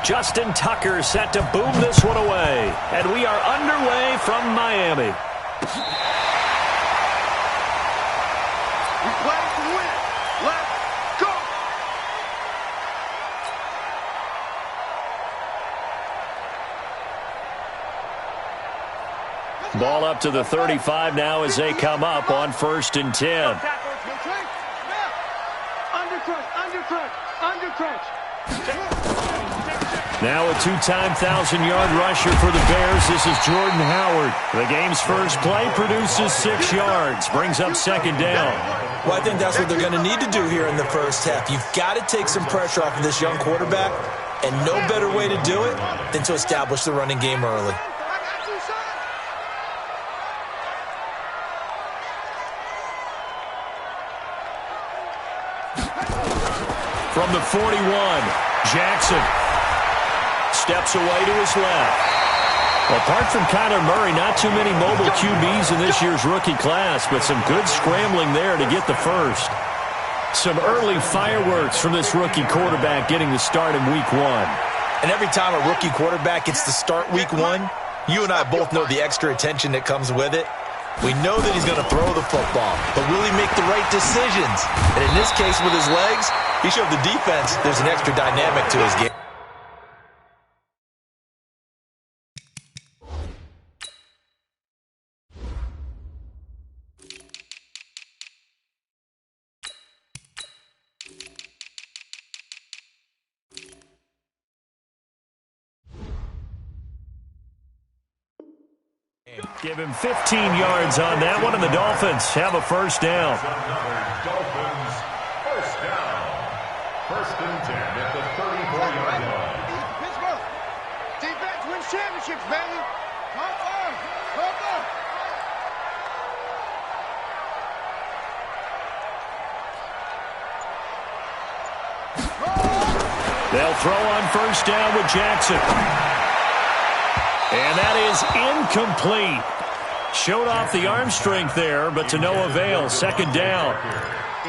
Justin Tucker set to boom this one away. And we are underway from Miami. We play to win. Let's go. Ball up to the 35 now as they come up on 1st and 10. Now a two-time 1,000-yard rusher for the Bears. This is Jordan Howard. The game's first play produces 6 yards. Brings up 2nd down. Well, I think that's what they're going to need to do here in the first half. You've got to take some pressure off of this young quarterback, and no better way to do it than to establish the running game early. From the 41, Jackson steps away to his left. Apart from Kyler Murray, not too many mobile QBs in this year's rookie class, but some good scrambling there to get the first. Some early fireworks from this rookie quarterback getting the start in Week 1. And every time a rookie quarterback gets to start Week 1, you and I both know the extra attention that comes with it. We know that he's going to throw the football, but will he make the right decisions? And in this case, with his legs, he showed the defense there's an extra dynamic to his game. Give him 15 yards on that one, and the Dolphins have a first down. Dolphins, first down. 1st and 10 at the 34-yard line. Pittsburgh. Defense wins championships, baby. Come on. Come on. They'll throw on first down with Jackson. And that is incomplete. Showed off the arm strength there, but to no avail. 2nd down.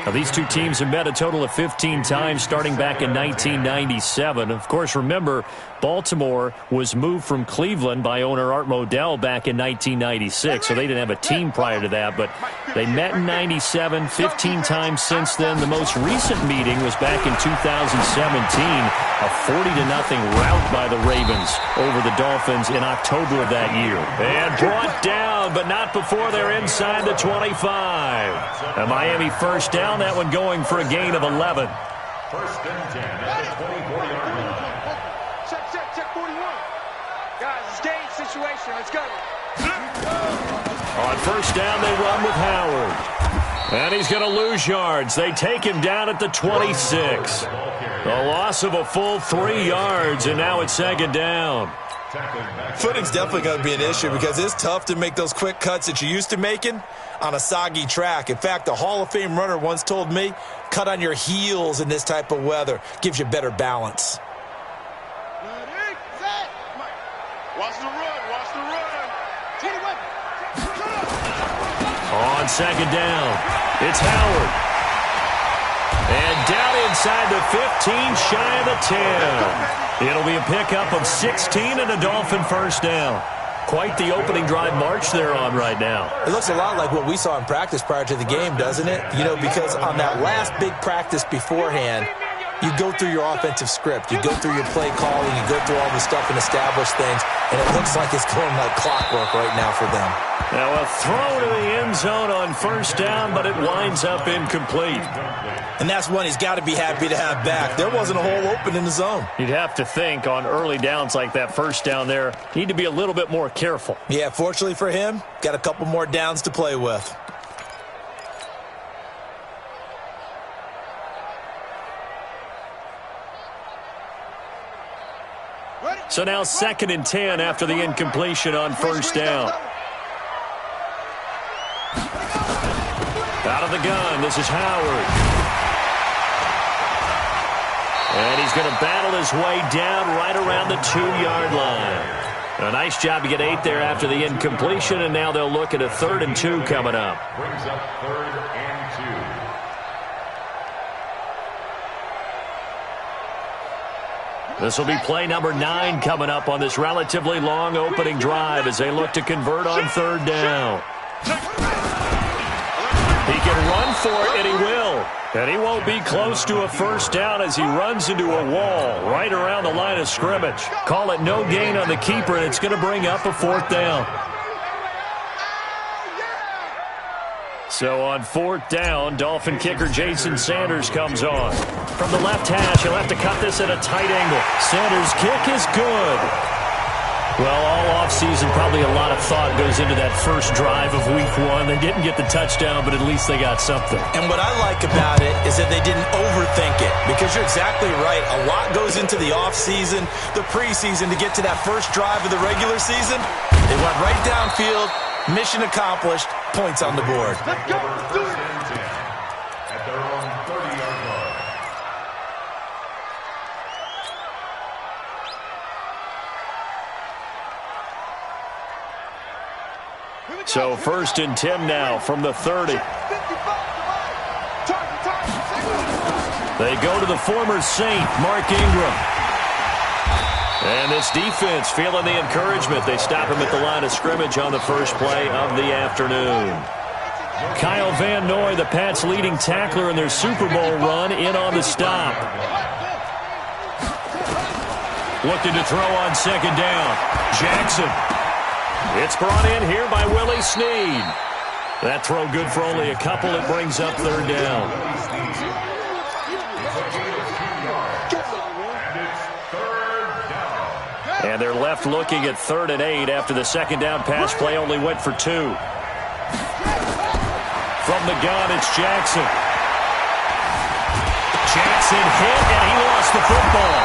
Now, these two teams have met a total of 15 times starting back in 1997. Of course, remember, Baltimore was moved from Cleveland by owner Art Modell back in 1996, so they didn't have a team prior to that. But they met in 97, 15 times since then. The most recent meeting was back in 2017, a 40-0 rout by the Ravens over the Dolphins in October of that year. And brought down, but not before they're inside the 25. A Miami first down, that one going for a gain of 11. 1st and 10 at the 24-yard line. Check 41. Guys, it's game situation. Let's go. On first down, they run with Howard. And he's going to lose yards. They take him down at the 26. A loss of a full 3 yards, and now it's 2nd down. Footing's definitely going to be an issue because it's tough to make those quick cuts that you're used to making on a soggy track. In fact, a Hall of Fame runner once told me, cut on your heels in this type of weather. Gives you better balance. Ready, set. Watch the run. Watch the run. 21. On 2nd down, it's Howard. And down inside the 15, shy of the 10. It'll be a pickup of 16 and a Dolphin first down. Quite the opening drive march they're on right now. It looks a lot like what we saw in practice prior to the game, doesn't it? You know, because on that last big practice beforehand, you go through your offensive script. You go through your play calling. You go through all the stuff and establish things. And it looks like it's going like clockwork right now for them. Now a throw to the end zone on first down, but it winds up incomplete. And that's one he's got to be happy to have back. There wasn't a hole open in the zone. You'd have to think on early downs like that first down there, need to be a little bit more careful. Yeah, fortunately for him, got a couple more downs to play with. So now 2nd and 10 after the incompletion on first down. Out of the gun, this is Howard. And he's going to battle his way down right around the 2-yard line. A nice job to get 8 there after the incompletion, and now they'll look at a 3rd and 2 coming up. Brings up 3rd and 2. This will be play number 9 coming up on this relatively long opening drive as they look to convert on third down. He can run for it, and he will. And he won't be close to a first down as he runs into a wall right around the line of scrimmage. Call it no gain on the keeper, and it's going to bring up a fourth down. So on fourth down, Dolphin kicker Jason Sanders comes on. From the left hash, he'll have to cut this at a tight angle. Sanders' kick is good. Well, all offseason, probably a lot of thought goes into that first drive of week 1. They didn't get the touchdown, but at least they got something. And what I like about it is that they didn't overthink it, because you're exactly right. A lot goes into the offseason, the preseason, to get to that first drive of the regular season. They went right downfield, mission accomplished, points on the board. Let's go. Do it. At their own 30-yard line. So first and 10 now from the 30. They go to the former Saint, Mark Ingram. And this defense feeling the encouragement. They stop him at the line of scrimmage on the first play of the afternoon. Kyle Van Noy, the Pats' leading tackler in their Super Bowl run, in on the stop. Looking to throw on second down. Jackson. It's brought in here by Willie Snead. That throw good for only a couple. It brings up third down. And they're left looking at 3rd and 8 after the second down pass play only went for 2. From the gun, it's Jackson. Jackson hit, and he lost the football.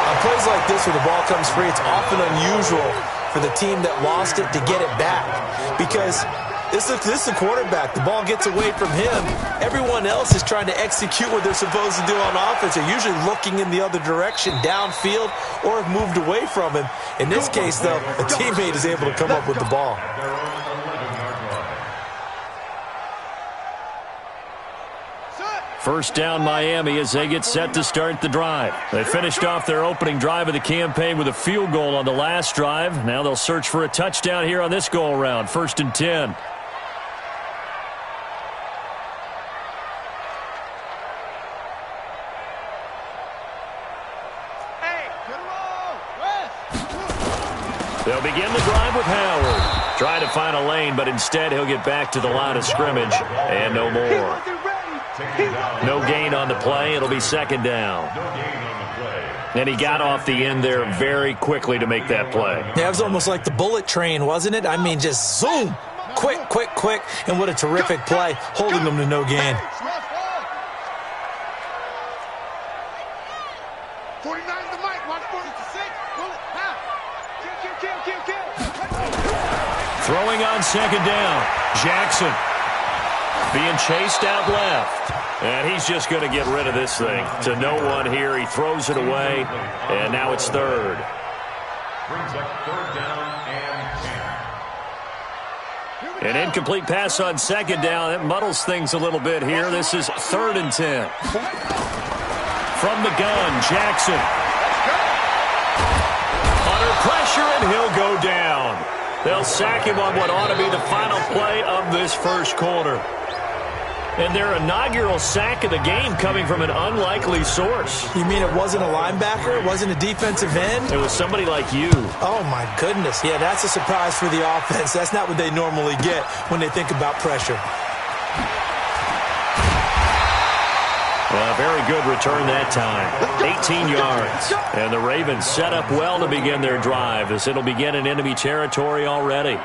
On plays like this where the ball comes free, it's often unusual for the team that lost it to get it back, because this is the quarterback. The ball gets away from him. Everyone else is trying to execute what they're supposed to do on offense. They're usually looking in the other direction, downfield, or have moved away from him. In this case, though, a teammate is able to come up with the ball. First down Miami as they get set to start the drive. They finished off their opening drive of the campaign with a field goal on the last drive. Now they'll search for a touchdown here on this go-around. 1st and 10. They'll begin the drive with Howard. Trying to find a lane, but instead he'll get back to the line of scrimmage, and no more. No gain on the play. It'll be second down. And he got off the end there very quickly to make that play. Yeah, it was almost like the bullet train, wasn't it? I mean, just zoom. Quick, quick, quick. And what a terrific play, holding them to no gain. 49 to Mike. Watch 46. Throwing on second down. Jackson being chased out left. And he's just going to get rid of this thing. To no one here. He throws it away. And now it's third. Brings up third down and 10. An incomplete pass on second down. It muddles things a little bit here. This is 3rd and 10. From the gun, Jackson. Under pressure, and he'll go down. They'll sack him on what ought to be the final play of this first quarter. And their inaugural sack of the game coming from an unlikely source. You mean it wasn't a linebacker? It wasn't a defensive end? It was somebody like you. Oh, my goodness. Yeah, that's a surprise for the offense. That's not what they normally get when they think about pressure. A very good return that time. 18 yards. And the Ravens set up well to begin their drive as it'll begin in enemy territory already.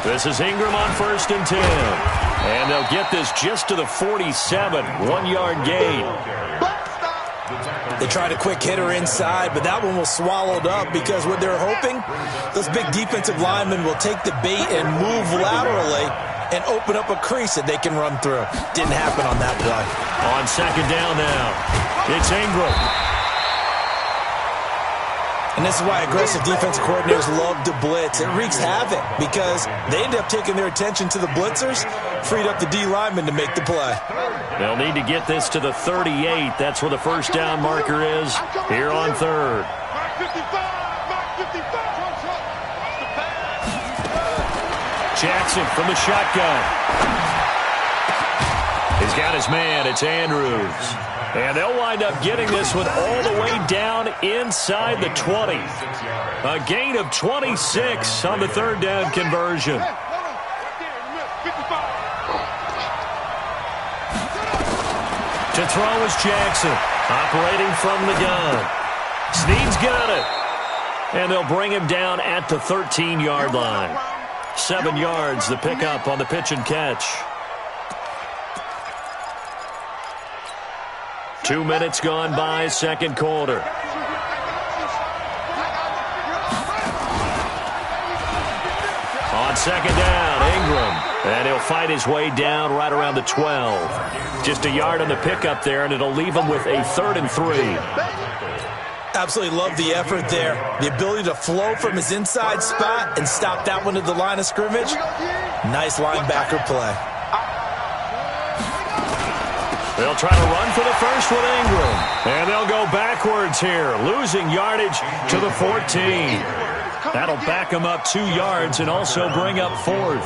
This is Ingram on 1st and 10. And they'll get this just to the 47. 1-yard gain. They tried a quick hitter inside, but that one was swallowed up because what they're hoping, those big defensive linemen will take the bait and move laterally and open up a crease that they can run through. Didn't happen on that play. On second down now, it's Ingram. And this is why aggressive defensive coordinators love to blitz. It wreaks havoc because they end up taking their attention to the blitzers, freed up the D lineman to make the play. They'll need to get this to the 38. That's where the first down marker is here on third. Jackson from the shotgun. He's got his man. It's Andrews. And they'll wind up getting this one all the way down inside the 20. A gain of 26 on the third down conversion. To throw is Jackson, operating from the gun. Snead's got it. And they'll bring him down at the 13-yard line. 7 yards, the pickup on the pitch and catch. 2 minutes gone by, second quarter. On second down, Ingram. And he'll fight his way down right around the 12. Just a yard on the pickup there, and it'll leave him with a 3rd and 3. Absolutely love the effort there. The ability to flow from his inside spot and stop that one at the line of scrimmage. Nice linebacker play. They'll try to run for the first with Ingram. And they'll go backwards here, losing yardage to the 14. That'll back them up 2 yards and also bring up 4th.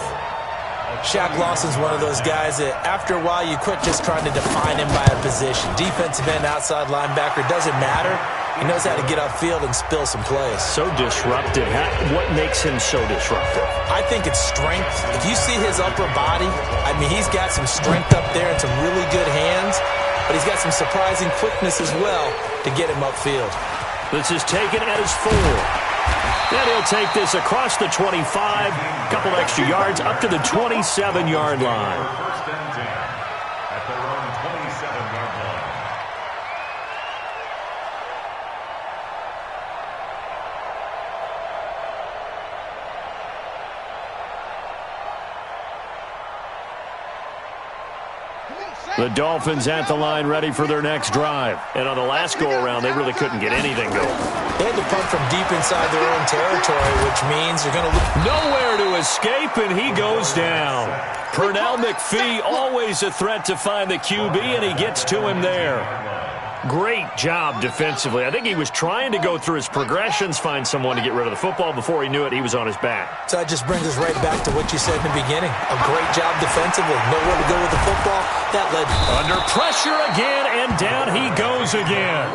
Shaq Lawson's one of those guys that after a while you quit just trying to define him by a position. Defensive end, outside linebacker, doesn't matter. He knows how to get upfield and spill some plays. So disruptive. What makes him so disruptive? I think it's strength. If you see his upper body, I mean, he's got some strength up there and some really good hands, but he's got some surprising quickness as well to get him upfield. This is taken at his 4. Then he'll take this across the 25, couple extra yards up to the 27-yard line. First and 10 at their own 27-yard line. The Dolphins at the line ready for their next drive. And on the last go-around, they really couldn't get anything going. They had to punt from deep inside their own territory, which means they're going to lose. Nowhere to escape, and he goes down. Pernell McPhee, always a threat to find the QB, and he gets to him there. Great job defensively. I think he was trying to go through his progressions, find someone to get rid of the football. Before he knew it, he was on his back. So that just brings us right back to what you said in the beginning. A great job defensively. Nowhere to go with the football. That led. Under pressure again, and down he goes again.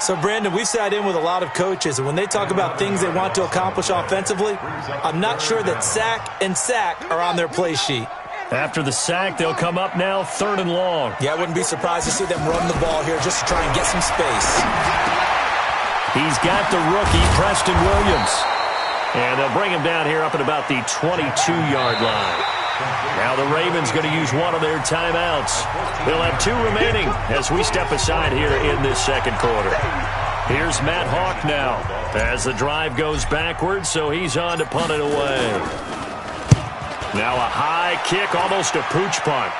So, Brandon, we've sat in with a lot of coaches, and when they talk about things they want to accomplish offensively, I'm not sure that sack and sack are on their play sheet. After the sack, they'll come up now 3rd and long. Yeah, I wouldn't be surprised to see them run the ball here just to try and get some space. He's got the rookie, Preston Williams. And they'll bring him down here up at about the 22-yard line. Now the Ravens going to use one of their timeouts. They'll have 2 remaining as we step aside here in this second quarter. Here's Matt Hawk now as the drive goes backwards, so he's on to punt it away. Now a high kick, almost a pooch punt.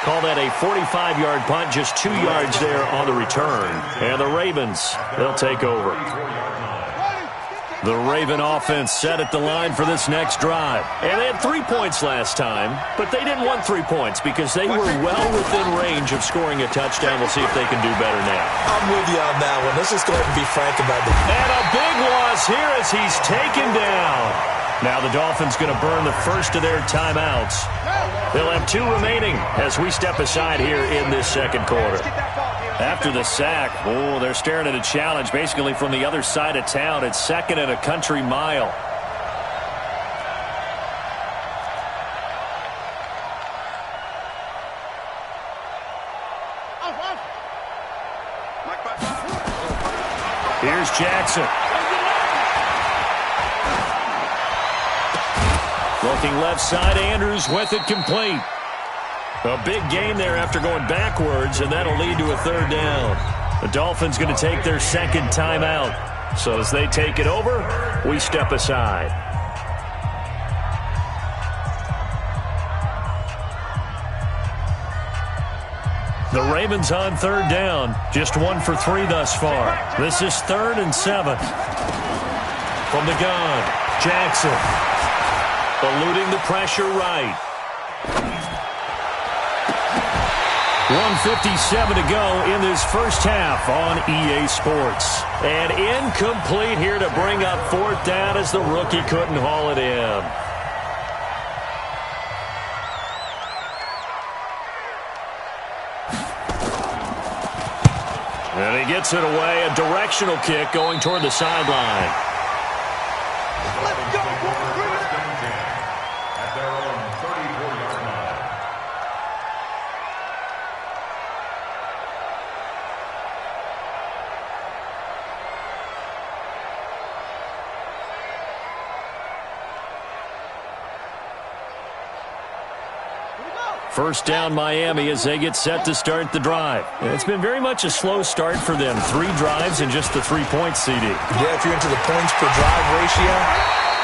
Call that a 45-yard punt, just 2 yards there on the return. And the Ravens, they'll take over. The Raven offense set at the line for this next drive. And they had 3 points last time, but they didn't want 3 points because they were well within range of scoring a touchdown. We'll see if they can do better now. I'm with you on that one. Let's just go ahead and be frank about it. And a big loss here as he's taken down. Now the Dolphins going to burn the first of their timeouts. They'll have 2 remaining as we step aside here in this second quarter. After the sack, they're staring at a challenge basically from the other side of town. It's 2nd and a country mile. Here's Jackson. Looking left side, Andrews with it complete. A big gain there after going backwards, and that'll lead to a 3rd down. The Dolphins going to take their 2nd timeout. So as they take it over, we step aside. The Ravens on third down. Just 1 for 3 thus far. This is 3rd and 7. From the gun, Jackson. Eluding the pressure right. 1:57 to go in this first half on EA Sports. And incomplete here to bring up 4th down as the rookie couldn't haul it in. And he gets it away, a directional kick going toward the sideline. Let's go, at their own 34-yard line. First down Miami as they get set to start the drive. And it's been very much a slow start for them. 3 drives and just the 3-point CD. Yeah, if you're into the points per drive ratio,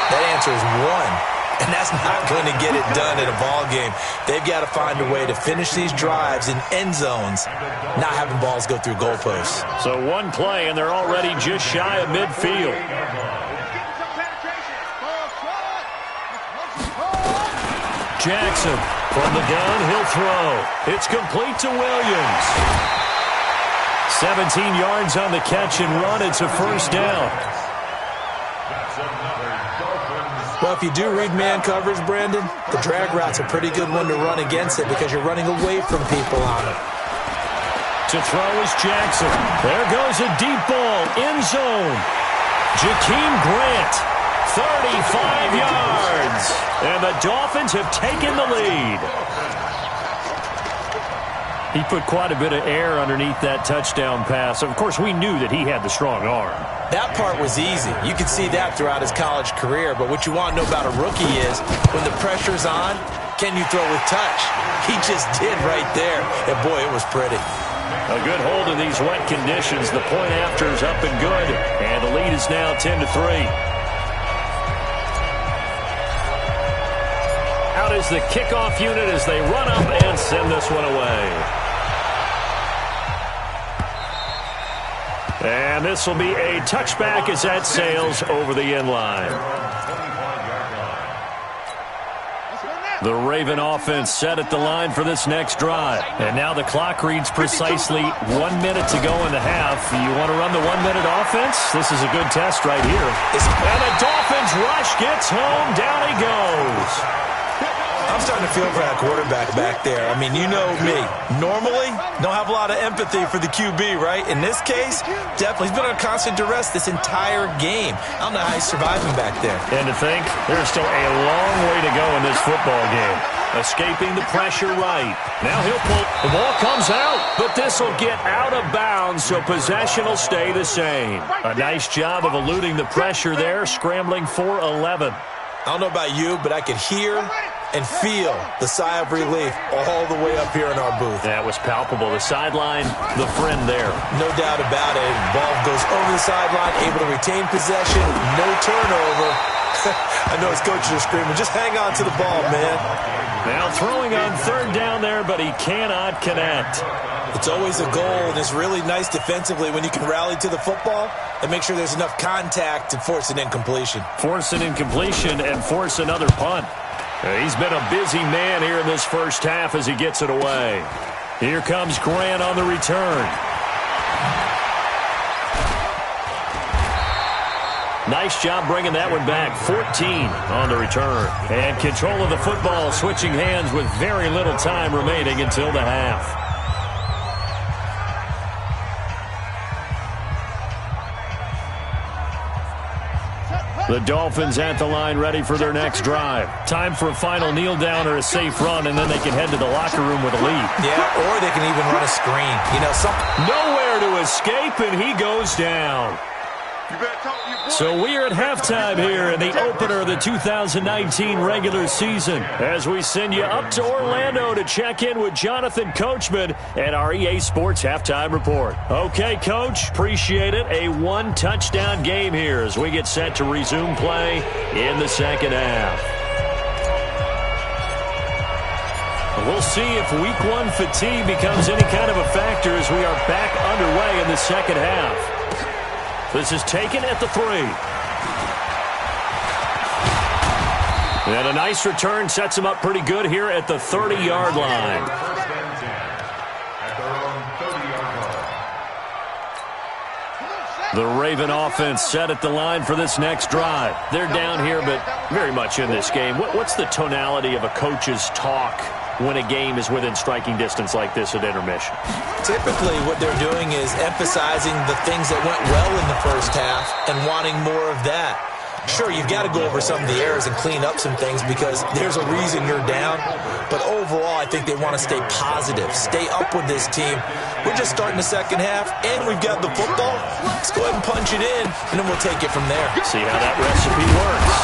that answer is 1. And that's not going to get it done in a ball game. They've got to find a way to finish these drives in end zones, not having balls go through goalposts. So 1 play, and they're already just shy of midfield. Jackson from the gun, he'll throw. It's complete to Williams. 17 yards on the catch and run. It's a first down. Well, if you do read man coverage, Brandon, the drag route's a pretty good one to run against it because you're running away from people on it. To throw is Jackson. There goes a deep ball, end zone. Jakeem Grant, 35 yards. And the Dolphins have taken the lead. He put quite a bit of air underneath that touchdown pass. Of course, we knew that he had the strong arm. That part was easy. You could see that throughout his college career. But what you want to know about a rookie is when the pressure's on, can you throw with touch? He just did right there. And, boy, it was pretty. A good hold in these wet conditions. The point after is up and good. And the lead is now 10-3. Out is the kickoff unit as they run up and send this one away. And this will be a touchback as that sails over the end line. The Raven offense set at the line for this next drive. And now the clock reads precisely 1 minute to go in the half. You want to run the 1-minute offense? This is a good test right here. And the Dolphins rush gets home. Down he goes. I'm starting to feel for that quarterback back there. I mean, you know me. Normally, don't have a lot of empathy for the QB, right? In this case, definitely. He's been on constant duress this entire game. I don't know how he's surviving back there. And to think, there's still a long way to go in this football game. Escaping the pressure right. Now he'll pull. The ball comes out, but this will get out of bounds, so possession will stay the same. A nice job of eluding the pressure there, scrambling for 11. I don't know about you, but I could hear and feel the sigh of relief all the way up here in our booth. That was palpable. The sideline, the friend there. No doubt about it. Ball goes over the sideline, able to retain possession, no turnover. I know his coaches are screaming, just hang on to the ball, man. Now throwing on third down there, but he cannot connect. It's always a goal, and it's really nice defensively when you can rally to the football and make sure there's enough contact to force an incompletion. Force an incompletion and force another punt. He's been a busy man here in this first half as he gets it away. Here comes Grant on the return. Nice job bringing that one back. 14 on the return. And control of the football, switching hands with very little time remaining until the half. The Dolphins at the line ready for their next drive. Time for a final kneel down or a safe run, and then they can head to the locker room with a lead. Yeah, or they can even run a screen. You know, nowhere to escape, and he goes down. So we are at halftime here in the opener of the 2019 regular season as we send you up to Orlando to check in with Jonathan Coachman and our EA Sports Halftime Report. Okay, Coach, appreciate it. A one-touchdown game here as we get set to resume play in the second half. We'll see if Week 1 fatigue becomes any kind of a factor as we are back underway in the second half. This is taken at the 3. And a nice return sets him up pretty good here at the 30-yard line. First and 10 at their own 30-yard line. The Raven offense set at the line for this next drive. They're down here, but very much in this game. What's the tonality of a coach's talk when a game is within striking distance like this at intermission? Typically, what they're doing is emphasizing the things that went well in the first half and wanting more of that. Sure, you've got to go over some of the errors and clean up some things because there's a reason you're down. But overall, I think they want to stay positive, stay up with this team. We're just starting the second half, and we've got the football. Let's go ahead and punch it in, and then we'll take it from there. See how that recipe works.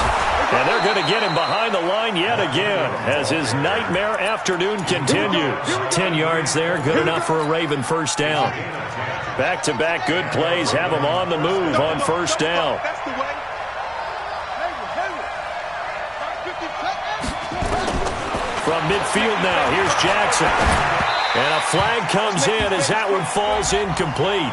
And they're going to get him behind the line yet again as his nightmare afternoon continues. 10 yards there, good enough for a Raven first down. Back-to-back good plays have him on the move on first down. From midfield now, here's Jackson. And a flag comes in as that one falls incomplete.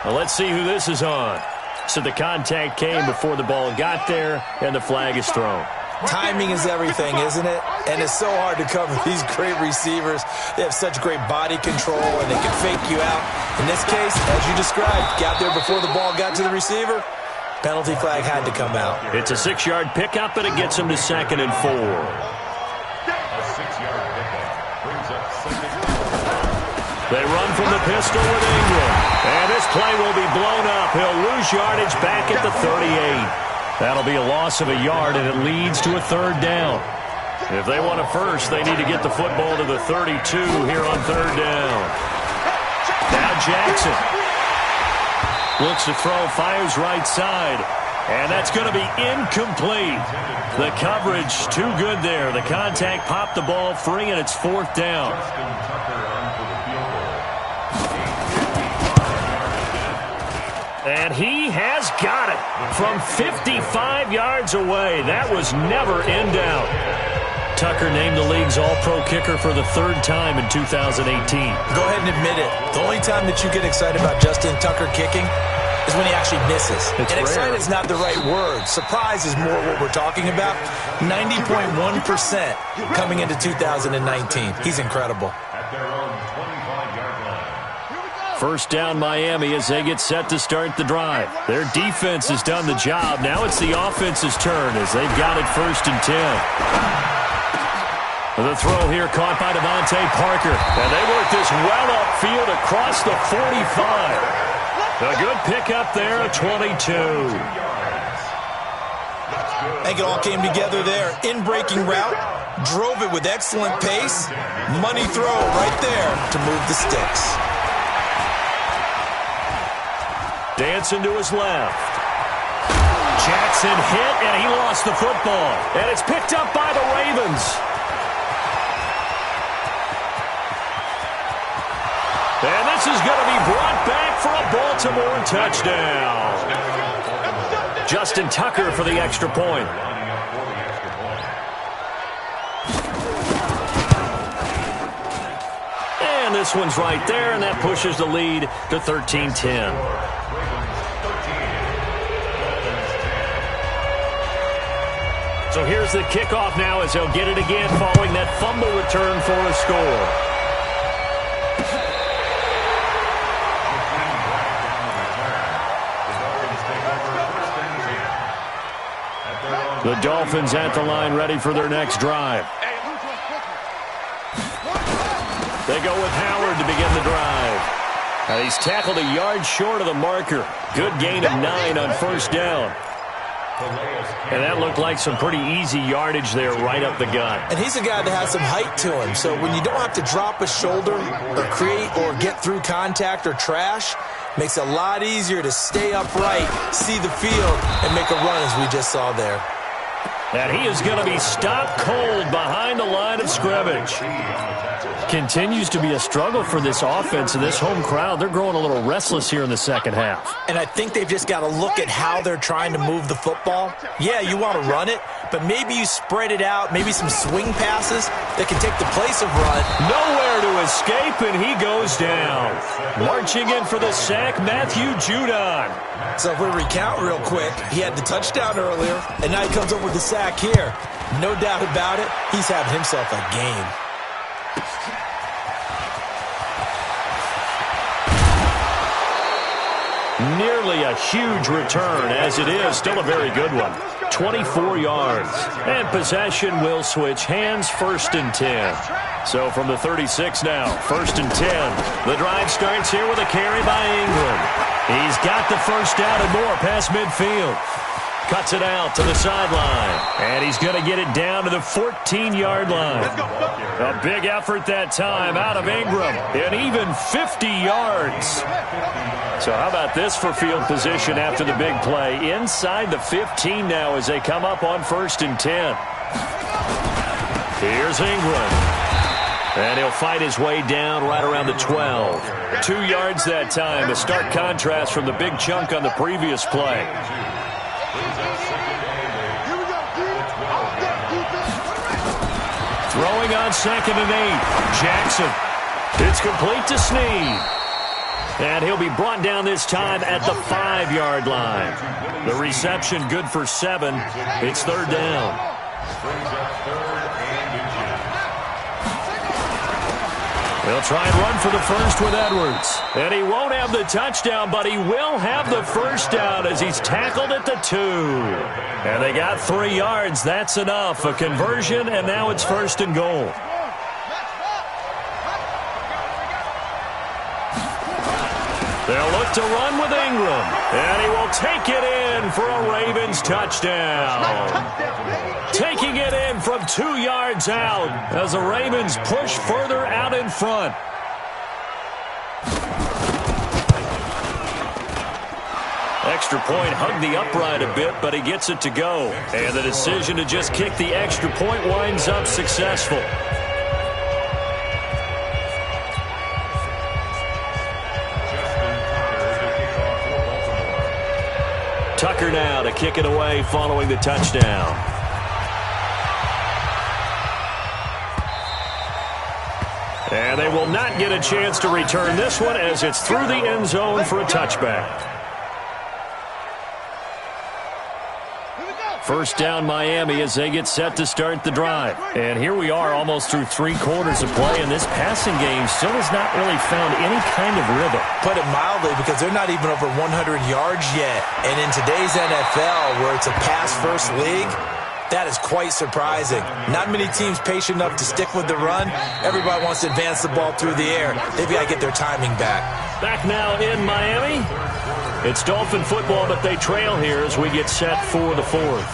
Well, let's see who this is on. So the contact came before the ball got there, and the flag is thrown. Timing is everything, isn't it? And it's so hard to cover these great receivers. They have such great body control, and they can fake you out. In this case, as you described, got there before the ball got to the receiver. Penalty flag had to come out. It's a 6-yard pickup, and it gets him to 2nd and 4. A 6-yard pickup brings up 2nd. They run from the pistol with Ingram. And this play will be blown up. He'll lose yardage back at the 38. That'll be a loss of a yard, and it leads to a 3rd down. If they want a first, they need to get the football to the 32 here on 3rd down. Now Jackson looks to throw, fires right side. And that's going to be incomplete. The coverage too good there. The contact popped the ball free, and it's 4th down. And he has got it from 55 yards away. That was never in doubt. Tucker named the league's all-pro kicker for the 3rd time in 2018. Go ahead and admit it. The only time that you get excited about Justin Tucker kicking is when he actually misses. It's and rare. excited is not the right word. Surprise is more what we're talking about. 90.1% coming into 2019. He's incredible. At their own 25-yard line. First down Miami as they get set to start the drive. Their defense has done the job. Now it's the offense's turn as they've got it 1st and 10. The throw here caught by Devontae Parker. And they work this well upfield across the 45. A good pickup there at 22. I think it all came together there. In-breaking route, drove it with excellent pace. Money throw right there to move the sticks. Dancing to his left. Jackson hit, and he lost the football. And it's picked up by the Ravens. And this is going to be brought back for a Baltimore touchdown. Justin Tucker for the extra point. And this one's right there, and that pushes the lead to 13-10. So here's the kickoff now as they'll get it again following that fumble return for a score. The Dolphins at the line, ready for their next drive. They go with Howard to begin the drive. And he's tackled a yard short of the marker. Good gain of 9 on first down. And that looked like some pretty easy yardage there right up the gut. And he's a guy that has some height to him. So when you don't have to drop a shoulder or create or get through contact or trash, makes it a lot easier to stay upright, see the field, and make a run as we just saw there. And he is going to be stopped cold behind the line of scrimmage. Continues to be a struggle for this offense and this home crowd. They're growing a little restless here in the second half. And I think they've just got to look at how they're trying to move the football. Yeah, you want to run it, but maybe you spread it out, maybe some swing passes that can take the place of run. Nowhere to escape, and he goes down. Marching in for the sack, Matthew Judon. So if we recount real quick, he had the touchdown earlier, and now he comes up with the sack here. No doubt about it, he's having himself a game. Nearly a huge return, as it is still a very good one. 24 yards. And possession will switch hands, 1st and 10. So from the 36 now, 1st and 10. The drive starts here with a carry by Ingram. He's got the first down and more past midfield. Cuts it out to the sideline. And he's going to get it down to the 14-yard line. A big effort that time out of Ingram. And even 50 yards. So how about this for field position after the big play? Inside the 15 now as they come up on 1st and 10. Here's Ingram. And he'll fight his way down right around the 12. 2 yards that time. A stark contrast from the big chunk on the previous play. Throwing on 2nd and 8. Jackson. It's complete to Snead. And he'll be brought down this time at the 5-yard line. The reception good for 7. It's 3rd down. They'll try and run for the first with Edwards. And he won't have the touchdown, but he will have the first down as he's tackled at the 2. And they got 3 yards. That's enough. A conversion, and now it's 1st and goal. They'll look to run with Ingram. And he will take it in for a Ravens touchdown. Taking it in from 2 yards out as the Ravens push further out in front. Extra point hugged the upright a bit, but he gets it to go. And the decision to just kick the extra point winds up successful. Tucker now to kick it away following the touchdown. And they will not get a chance to return this one as it's through the end zone for a touchback. First down Miami as they get set to start the drive. And here we are almost through 3 quarters of play, and this passing game still has not really found any kind of rhythm. Put it mildly, because they're not even over 100 yards yet. And in today's NFL, where it's a pass-first league, that is quite surprising. Not many teams patient enough to stick with the run. Everybody wants to advance the ball through the air. They've got to get their timing back. Back now in Miami. It's Dolphin football, but they trail here as we get set for the 4th.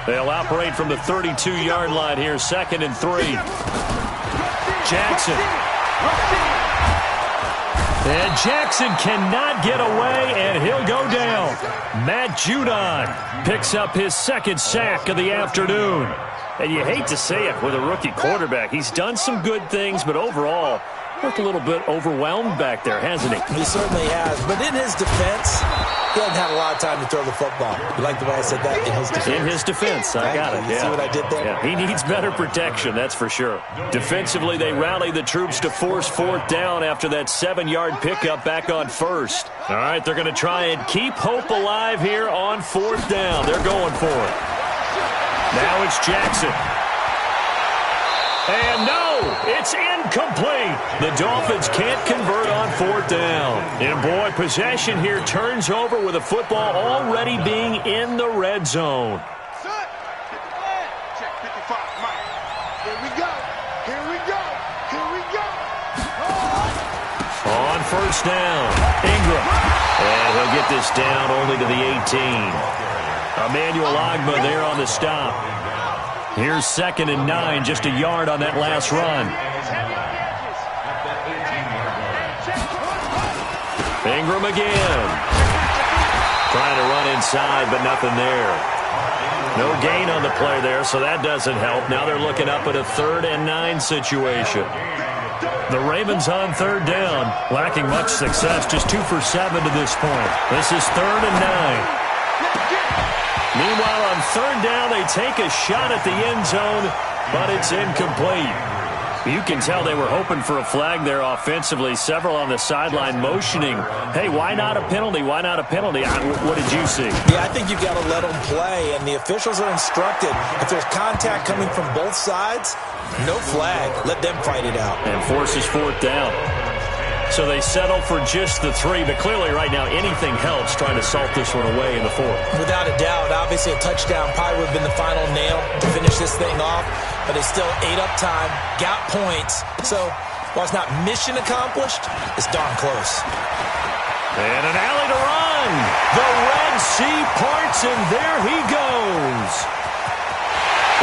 They'll operate from the 32-yard line here, 2nd and 3. Jackson. And Jackson cannot get away, and he'll go down. Matt Judon picks up his 2nd sack of the afternoon. And you hate to say it with a rookie quarterback. He's done some good things, but overall, looked a little bit overwhelmed back there, hasn't he? He certainly has. But in his defense, he hasn't had a lot of time to throw the football. You like the way I said that? In his defense. In his defense. I got it. You see what I did there? Yeah, he needs better protection, that's for sure. Defensively, they rally the troops to force 4th down after that 7-yard pickup back on 1st. All right, they're going to try and keep hope alive here on 4th down. They're going for it. Now it's Jackson. And no, it's incomplete. The Dolphins can't convert on 4th down. And boy, possession here turns over with the football already being in the red zone. Check 55, Mike. Here we go. Here we go. Here we go. On 1st down, Ingram. And he'll get this down only to the 18. Emmanuel Ogbah there on the stop. Here's 2nd and 9, just a yard on that last run. Ingram again. Trying to run inside, but nothing there. No gain on the play there, so that doesn't help. Now they're looking up at a 3rd and 9 situation. The Ravens on third down, lacking much success, just 2 for 7 to this point. This is 3rd and 9. Meanwhile, on third down, they take a shot at the end zone, but it's incomplete. You can tell they were hoping for a flag there offensively. Several on the sideline motioning, hey, why not a penalty? Why not a penalty? What did you see? Yeah, I think you've got to let them play, and the officials are instructed. If there's contact coming from both sides, no flag. Let them fight it out. And forces 4th down. So they settle for just the 3, but clearly right now anything helps trying to salt this one away in the 4th. Without a doubt, obviously a touchdown probably would have been the final nail to finish this thing off, but it's still 8 up time, got points. So while it's not mission accomplished, it's darn close. And an alley to run. The Red Sea parts, and there he goes.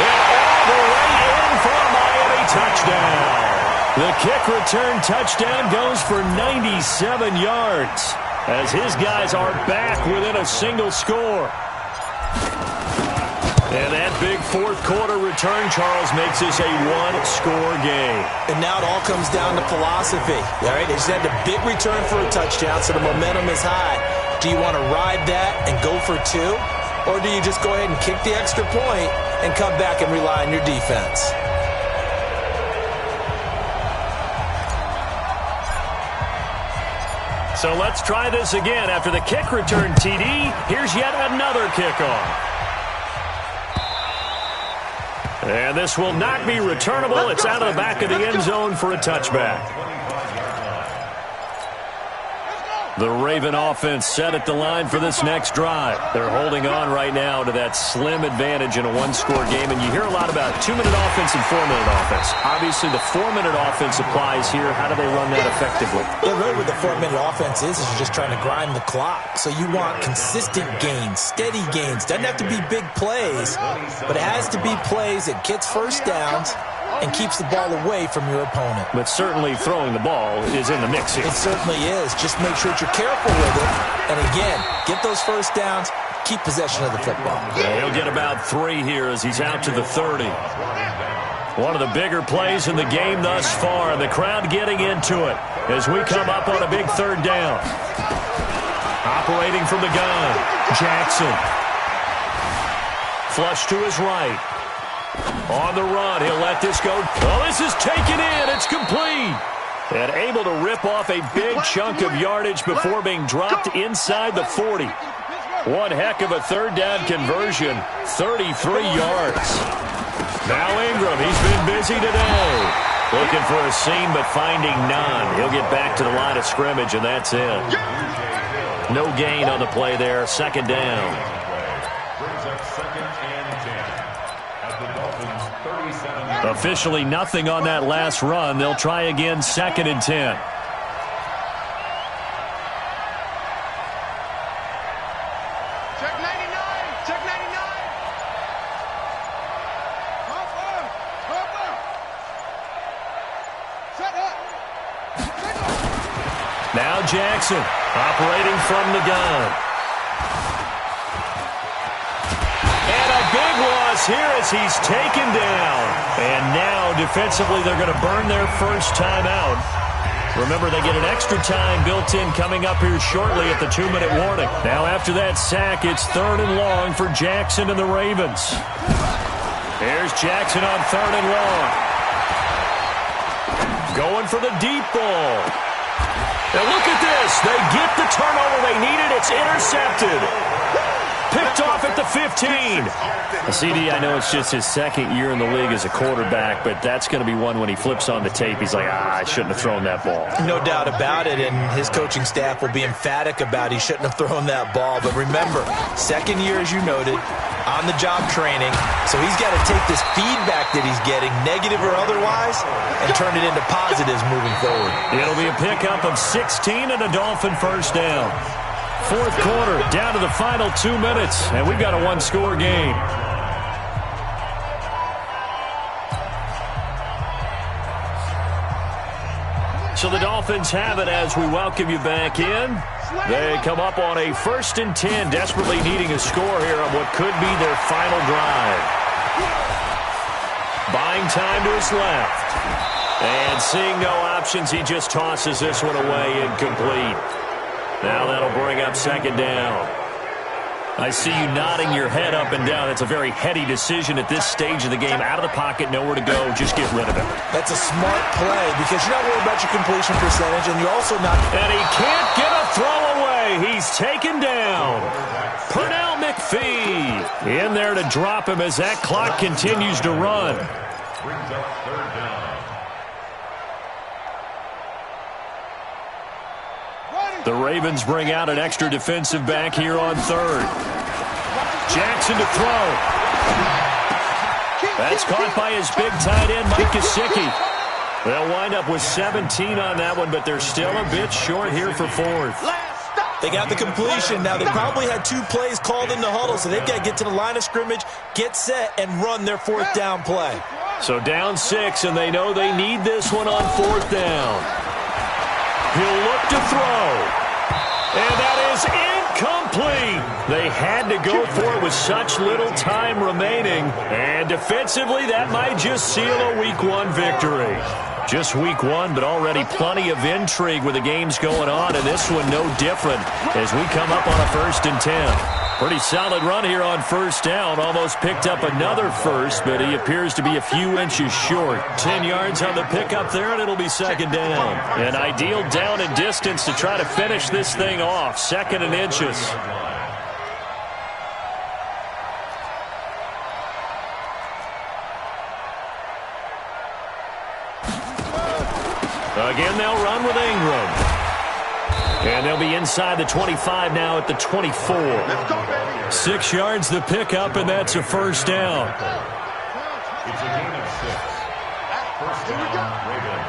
And all the way in for a Miami touchdown. The kick return touchdown goes for 97 yards as his guys are back within a single score. And that big 4th quarter return, Charles, makes this a 1-score game. And now it all comes down to philosophy. All right, they just had a big return for a touchdown, so the momentum is high. Do you want to ride that and go for 2? Or do you just go ahead and kick the extra point and come back and rely on your defense? So let's try this again. After the kick return TD, here's yet another kickoff. And this will not be returnable. It's out of the back of the end zone for a touchback. The Raven offense set at the line for this next drive. They're holding on right now to that slim advantage in a 1-score game. And you hear a lot about 2-minute offense and 4-minute offense. Obviously, the 4-minute offense applies here. How do they run that effectively? Yeah, really what the 4-minute offense is you're just trying to grind the clock. So you want consistent gains, steady gains. Doesn't have to be big plays, but it has to be plays that gets first downs and keeps the ball away from your opponent. But certainly throwing the ball is in the mix here. It certainly is. Just make sure that you're careful with it. And again, get those first downs, keep possession of the football. Yeah, he'll get about 3 here as he's out to the 30. One of the bigger plays in the game thus far, and the crowd getting into it as we come up on a big 3rd down. Operating from the gun, Jackson. Flush to his right. On the run, he'll let this go. Well, this is taken in. It's complete. And able to rip off a big chunk of yardage before being dropped inside the 40. One heck of a 3rd down conversion. 33 yards. Now Ingram, he's been busy today. Looking for a seam, but finding none. He'll get back to the line of scrimmage, and that's it. No gain on the play there. 2nd down. Brings up 2nd and 10. At the Dolphins 37. Officially nothing on that last run. They'll try again 2nd and 10. Check 99. Check 99. Hopper. Set up. Now Jackson operating from the gun. And a big loss here as he's taken down. And now defensively they're going to burn their first timeout. Remember, they get an extra time built in coming up here shortly at the 2-minute warning. Now after that sack, it's 3rd and long for Jackson and the Ravens. Here's Jackson on 3rd and long. Going for the deep ball. And look at this. They get the turnover they needed. It's intercepted. Picked off at the 15. CD, I know it's just his 2nd year in the league as a quarterback, but that's going to be one when he flips on the tape. He's like, I shouldn't have thrown that ball. No doubt about it, and his coaching staff will be emphatic about he shouldn't have thrown that ball. But remember, 2nd year, as you noted, on-the-job training. So he's got to take this feedback that he's getting, negative or otherwise, and turn it into positives moving forward. It'll be a pickup of 16 and a Dolphin first down. 4th quarter, down to the final 2 minutes, and we've got a 1-score game. So the Dolphins have it as we welcome you back in. They come up on a 1st and 10, desperately needing a score here on what could be their final drive. Buying time to his left. And seeing no options, he just tosses this one away, incomplete. Now that'll bring up second down. I see you nodding your head up and down. That's a very heady decision at this stage of the game. Out of the pocket, nowhere to go. Just get rid of it. That's a smart play because you're not worried about your completion percentage, and you're also not... And he can't get a throw away. He's taken down. Pernell McPhee in there to drop him as that clock continues to run. Brings up third down. The Ravens bring out an extra defensive back here on third. Jackson to throw. That's caught by his big tight end, Mike Gesicki. They'll wind up with 17 on that one, but they're still a bit short here for fourth. They got the completion. Now, they probably had 2 plays called in the huddle, so they've got to get to the line of scrimmage, get set, and run their fourth down play. So down 6, and they know they need this one on fourth down. He'll look to throw. And that is incomplete. They had to go for it with such little time remaining. And defensively, that might just seal a Week 1 victory. Just Week 1, but already plenty of intrigue with the games going on, and this one no different as we come up on a 1st and 10. Pretty solid run here on first down. Almost picked up another first, but he appears to be a few inches short. 10 yards on the pickup there, and it'll be second down. An ideal down and distance to try to finish this thing off. 2nd and inches. Again, they'll run with Ingram. And they'll be inside the 25 now at the 24. 6 yards the pickup, and that's a first down. It's a gain of 6. First down, Ravens.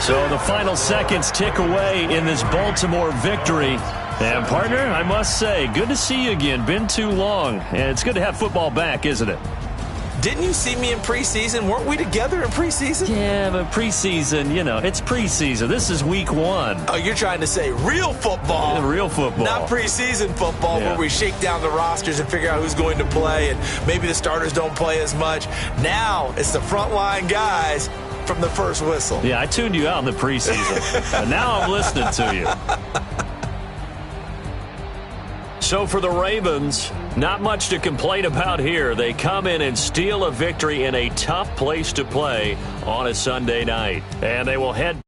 So the final seconds tick away in this Baltimore victory. And, partner, I must say, good to see you again. Been too long. And it's good to have football back, isn't it? Didn't you see me in preseason? Weren't we together in preseason? Yeah, but preseason, you know, it's preseason. This is Week 1. Oh, you're trying to say real football. Real football. Not preseason football where we shake down the rosters and figure out who's going to play, and maybe the starters don't play as much. Now it's the frontline guys from the first whistle. Yeah, I tuned you out in the preseason. And now I'm listening to you. So for the Ravens, not much to complain about here. They come in and steal a victory in a tough place to play on a Sunday night. And they will head